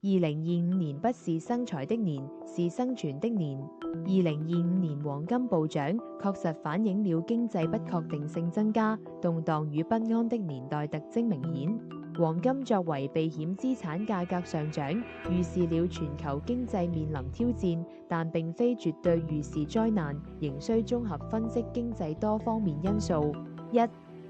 2025年不是生財的年，是生存的年。2025年黃金暴漲，確實反映了經濟不確定性增加、動盪與不安的年代特徵明顯。黃金作為避險資產價格上漲，預示了全球經濟面臨挑戰，但並非絕對預示災難，仍需綜合分析經濟多方面因素。一、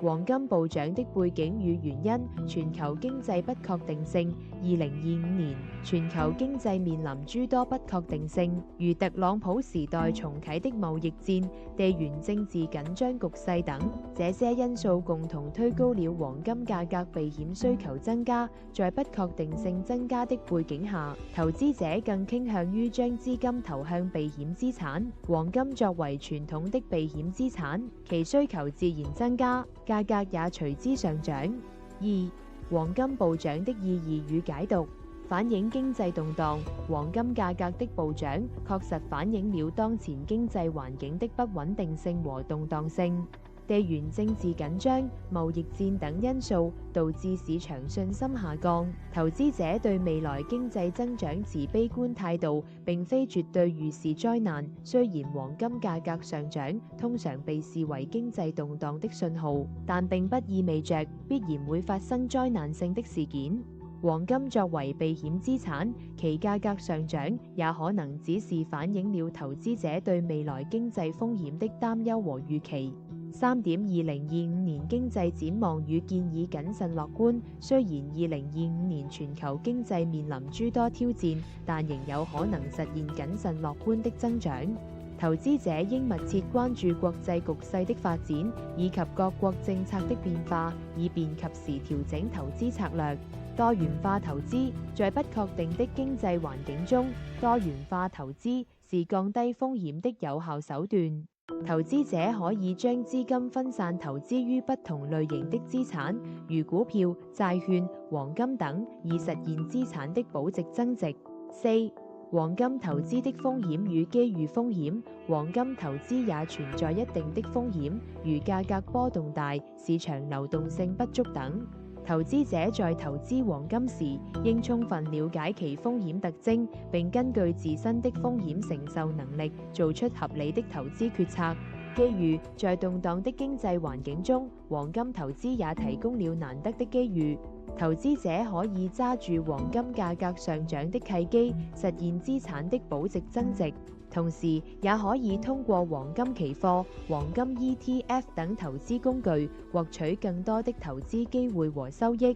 黃金暴漲的背景與原因。全球經濟不確定性。2025年，全球經濟面臨諸多不確定性，如特朗普時代重啟的貿易戰、地緣政治緊張局勢等，這些因素共同推高了黃金價格避險需求增加。在不確定性增加的背景下，投資者更傾向於將資金投向避險資產。黃金作為傳統的避險資產，其需求自然增加，價格也隨之上漲。二、黃金暴漲的意義與解讀。反映經濟動盪，黃金價格的暴漲確實反映了當前經濟環境的不穩定性和動盪性。地緣政治緊張、貿易戰等因素導致市場信心下降，投資者對未來經濟增長持悲觀態度，並非絕對預示災難。雖然黃金價格上漲通常被視為經濟動盪的信號，但並不意味着必然會發生災難性的事件。黃金作為避險資產，其價格上漲也可能只是反映了投資者對未來經濟風險的擔憂和預期。3點2025年經濟展望與建議謹慎樂觀。雖然2025年全球經濟面臨諸多挑戰，但仍有可能實現謹慎樂觀的增長。投資者應密切關注國際局勢的發展，以及各國政策的變化，以便及時調整投資策略。多元化投資。在不確定的經濟環境中，多元化投資是降低風險的有效手段。投資者可以將資金分散投資於不同類型的資產，如股票、債券、黃金等，以實現資產的保值增值。4、黃金投資的風險與機遇風險。黃金投資也存在一定的風險，如價格波動大、市場流動性不足等。投資者在投資黃金時，應充分了解其風險特徵，並根據自身的風險承受能力，做出合理的投資決策。機遇。在動盪的經濟環境中，黃金投資也提供了難得的機遇。投資者可以揸住黃金價格上漲的契機，實現資產的保值增值。同時，也可以通過黃金期貨、黃金 ETF 等投資工具，獲取更多的投資機會和收益。